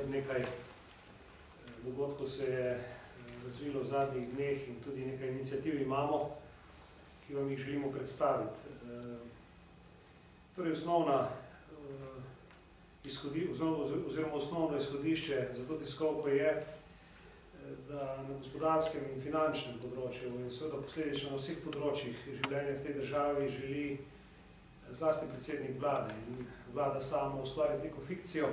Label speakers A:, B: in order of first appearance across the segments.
A: kar nekaj dogodkov se je razvilo v zadnjih dneh in tudi nekaj iniciativ imamo, ki vam jih želimo predstaviti. Torej osnovno izhodišče za to tiskovko je, da na gospodarskem in finančnem področju in seveda posledično na vseh področjih življenja v tej državi želi zlasti predsednik vlade in vlada sama ustvariti neko fikcijo,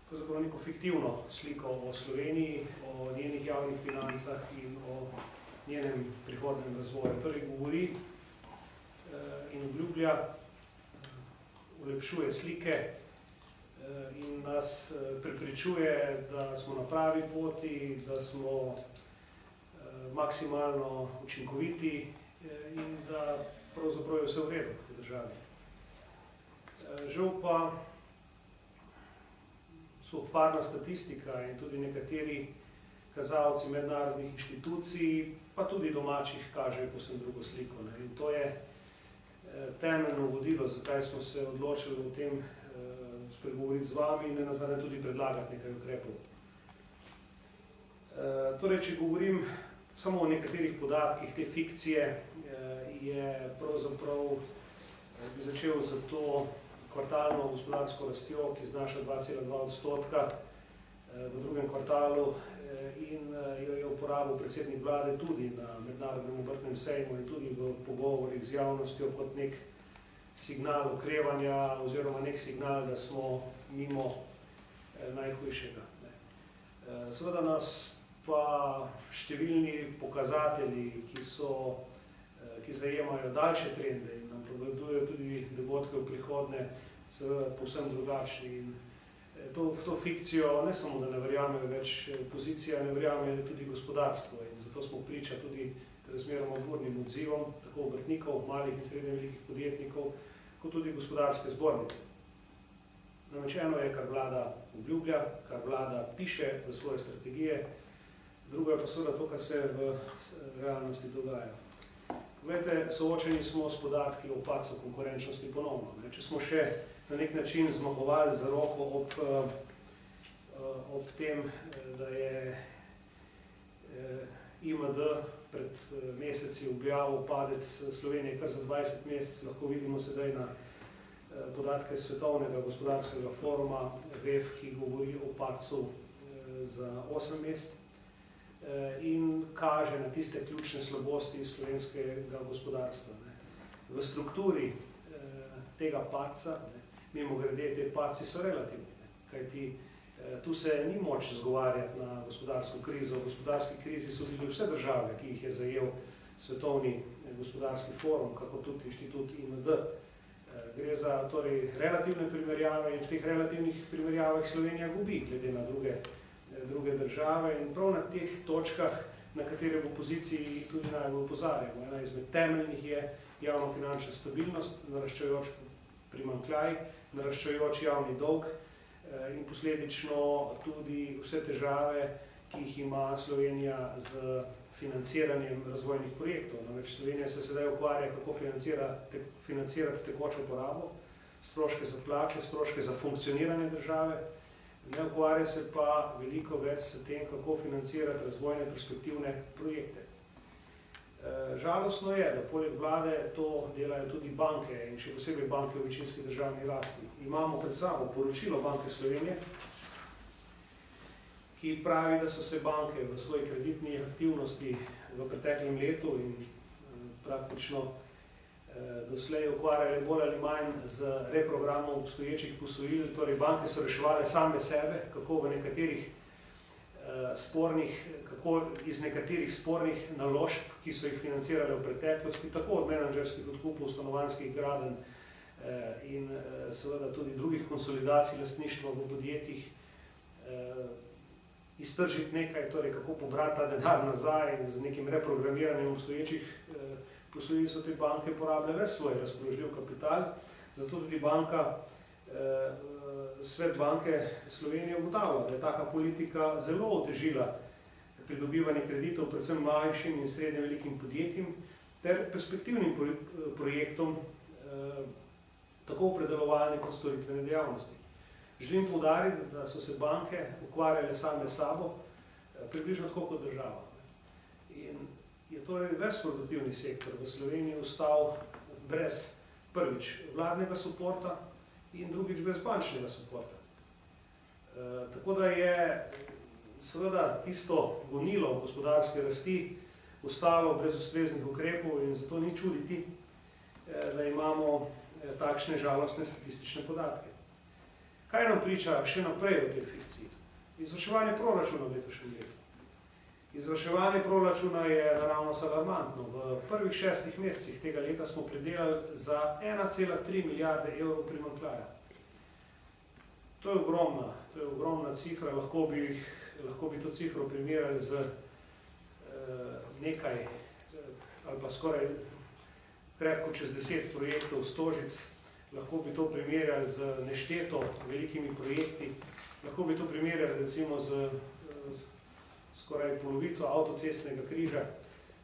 A: pravzaprav neko fiktivno sliko o Sloveniji, o njenih javnih financah in o njenem prihodnem razvoju. Torej govori in obljublja, ulepšuje slike in nas prepričuje, da smo na pravi poti, da smo maksimalno učinkoviti in da pravzaprav je vse v redu v državi. Žal pa suhoparna statistika in tudi nekateri kazalci mednarodnih inštitucij, pa tudi domačih, kažejo povsem drugo sliko. In to je temeljno vodilo, zakaj smo se odločili o tem spregovoriti z vami in nenazadnje tudi predlagati nekaj ukrepov. Torej, če govorim samo o nekaterih podatkih te fikcije, je pravzaprav bi začel za to kvartalno gospodarsko rastjo, ki znaša 2,2% v drugem kvartalu in jo je uporabil predsednik vlade tudi na mednarodnem obrtnem sejmu in tudi v pogovorih z javnostjo kot nek signal okrevanja oziroma nek signal, da smo mimo najhujšega. Seveda nas pa številni pokazatelji, ki zajemajo daljše trende in nam progledujejo tudi dogodke v prihodnje, seveda povsem drugačni. In v to fikcijo ne samo, da ne verjamejo več opozicija, ne verjamejo tudi gospodarstvo in zato smo priča tudi razmeroma burnim odzivom, tako obrtnikov, malih in srednje velikih podjetnikov, kot tudi gospodarske zbornice. Namreč eno je, kar vlada obljublja, kar vlada piše v svoje strategije, drugo je pa seveda to, kar se v realnosti dogaja. Poglejte, soočeni smo s podatki o padcu konkurenčnosti ponovno. Če smo še na nek način zmahovali za roko ob tem, da je IMD pred meseci objavil padec Slovenije kar za 20 mesecev, lahko vidimo sedaj na podatke Svetovnega gospodarskega foruma, REF, ki govori o padcu za 8 mest in kaže na tiste ključne slabosti slovenskega gospodarstva. V strukturi tega padca, mimogrede, te padci so relativni, kajti tu se ni moč zgovarjati na gospodarsko krizo. V gospodarski krizi so bili vse države, ki jih je zajel Svetovni gospodarski forum, kako tudi inštitut IMD. Gre za torej relativne primerjave in v teh relativnih primerjavah Slovenija gubi glede na druge države in prav na teh točkah, na katere v opoziciji tudi najbolj opozarjamo. Ena izmed temeljnih je javnofinančna stabilnost, naraščajoč primanjkljaj, naraščajoč javni dolg in posledično tudi vse težave, ki jih ima Slovenija z financiranjem razvojnih projektov. Namreč Slovenija se sedaj ukvarja, kako financirati tekočo porabo, stroške za plače, stroške za funkcioniranje države, ne ukvarja se pa veliko več s tem, kako financirati razvojne perspektivne projekte. Žalostno je, da poleg vlade to delajo tudi banke in še posebej banke v večinski državni lasti. Imamo pred sabo poročilo Banke Slovenije, ki pravi, da so se banke v svoji kreditni aktivnosti v preteklem letu in praktično doslej ukvarjale bolj ali manj z reprogramom obstoječih posojil, torej banke so reševale same sebe, kako iz nekaterih spornih naložb, ki so jih financirale v preteklosti, tako od menedžerskih odkupov, stanovanjskih gradenj in seveda tudi drugih konsolidacij lastništva v podjetjih, iztržiti nekaj, torej kako pobrati ta denar nazaj in z nekim reprogramiranjem obstoječih posojil so te banke porabile ves svoj razpoložljiv kapital, zato tudi Svet Banke Slovenije ugotavlja, da je taka politika zelo otežila pridobivanje kreditov predvsem manjšim in srednje velikim podjetjem ter perspektivnim projektom tako v predelovalni kot storitvene dejavnosti. Želim poudariti, da so se banke ukvarjale same sabo, približno tako kot država. In je torej ves produktivni sektor v Sloveniji ostal brez prvič vladnega suporta in drugič brez bančnega suporta. Tako da je seveda tisto gonilo gospodarske rasti ostalo brez ustreznih ukrepov in zato ni čuditi, da imamo takšne žalostne statistične podatke. Kaj nam priča še naprej o tej fikciji? Izvrševanje proračuna v letošnjem letu. Izvrševanje proračuna je naravnost alarmantno. V prvih 6 mesecih tega leta smo pridelali za 1,3 milijarde evrov primanjkljaja. To je ogromna cifra, lahko bi to cifro primerjali z nekaj ali pa skoraj krepko čez 10 projektov Stožic, lahko bi to primerjali z nešteto velikimi projekti, lahko bi to primerjali recimo z skoraj polovico avtocestnega križa.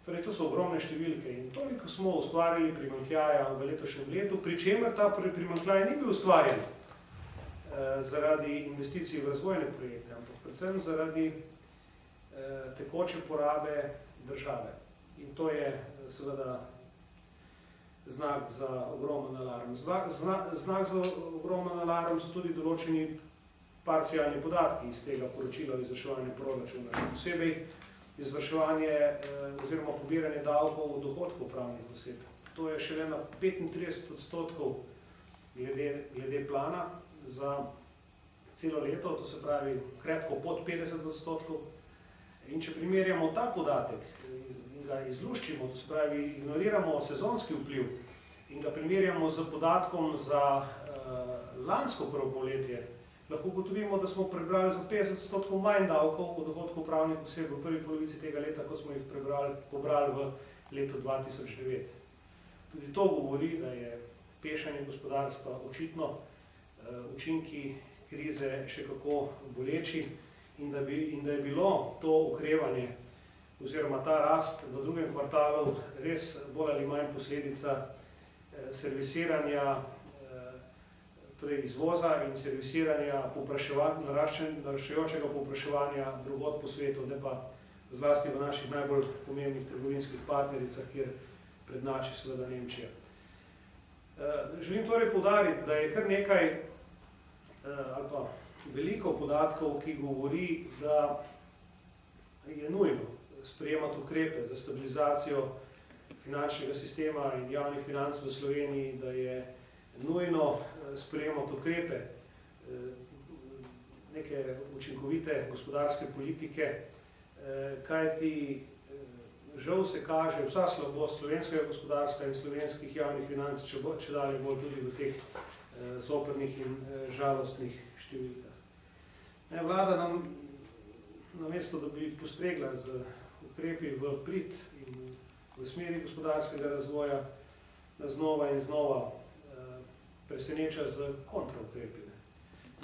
A: Torej, to so ogromne številke in toliko smo ustvarili primanjkljaja v letošnjem letu, pri čemer ta primanjkljaj ni bil ustvarjen zaradi investicij v razvojne projekte, ampak predvsem zaradi tekoče porabe države. In to je seveda znak za ogromen alarm. Znak za ogromen alarm so tudi določeni parcialni podatki iz tega poročila o izvrševanju proračuna, še posebej izvrševanje oziroma pobiranje davkov od dohodkov pravnih oseb. To je šele na 35% glede plana za celo leto, to se pravi krepko pod 50%. In če primerjamo ta podatek in ga izluščimo, to se pravi ignoriramo sezonski vpliv in ga primerjamo z podatkom za lansko prvo polletje, lahko ugotovimo, da smo prebrali za 50% manj davkov od dohodkov pravnih oseb v prvi polovici tega leta, kot smo jih pobrali v letu 2009. Tudi to govori, da je pešanje gospodarstva očitno, učinki krize še kako boleči in da je bilo to okrevanje oziroma ta rast v drugem kvartalu res bolj ali manj posledica servisiranja torej izvoza in servisiranja naraščajočega povpraševanja drugod po svetu, ne pa zlasti v naših najbolj pomembnih trgovinskih partnericah, kjer prednjači seveda Nemčija. Želim torej poudariti, da je kar nekaj ali pa veliko podatkov, ki govori, da je nujno sprejemati ukrepe za stabilizacijo finančnega sistema in javnih financ v Sloveniji, da je nujno sprejemati ukrepe neke učinkovite gospodarske politike, kajti žal se kaže vsa slabost slovenskega gospodarstva in slovenskih javnih financ, če dalje bolj tudi v teh zoprnih in žalostnih številkah. Vlada nam, namesto da bi postregla z ukrepi v prid in v smeri gospodarskega razvoja, znova in znova preseneča z kontraukrepi.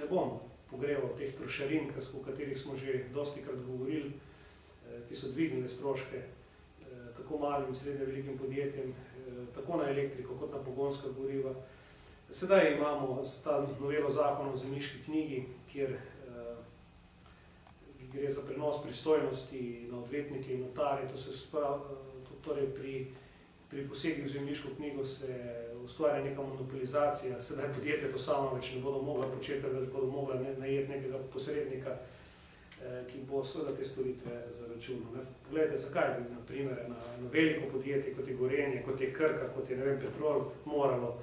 A: Ne bom pogreval teh trošarin, o katerih smo že dostikrat govorili, ki so dvignile stroške tako malim in srednje velikim podjetjem, tako na elektriko kot na pogonska goriva. Sedaj imamo ta novelo zakona o zemljiški knjigi, kjer gre za prenos pristojnosti na odvetnike in notarje. Torej pri posegih v zemljiško knjigo se ustvarja neka monopolizacija, sedaj podjetje to samo več ne bodo mogla početi, več bodo mogla najeti nekega posrednika, ki bo seveda te storitve zaračunal. Poglejte, zakaj bi na primer na veliko podjetje, kot je Gorenje, kot je Krka, kot je Petrol, moralo,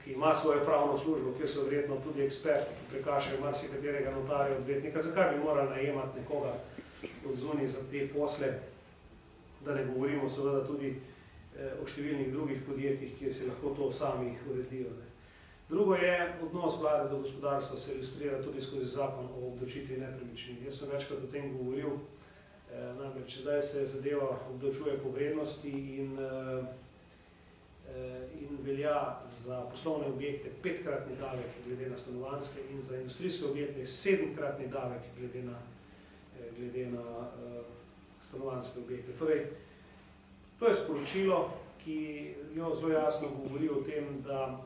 A: ki ima svojo pravno službo, kjer so verjetno tudi eksperti, ki prekašajo marsikaterega notarja, odvetnika, zakaj bi morali najemati nekoga od zunaj za te posle, da ne govorimo seveda tudi o številnih drugih podjetjih, ki se lahko to sami uredijo. Drugo je, odnos vlade do gospodarstva se ilustrira tudi skozi zakon o obdavčitvi nepremičnin. Jaz sem večkrat o tem govoril, namreč zdaj se zadeva obdavčuje po vrednosti in velja za poslovne objekte 5-kratni davek glede na stanovanjske in za industrijske objekte 7-kratni davek glede na stanovanjske objekte. Torej, to je sporočilo, ki zelo jasno govori o tem, da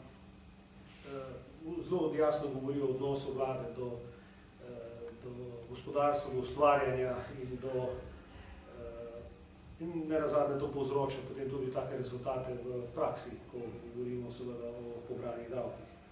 A: zelo jasno govori o odnosu vlade do gospodarstva, do ustvarjanja in nenazadnje to povzroča potem tudi take rezultate v praksi, ko govorimo seveda o pobranih davkih.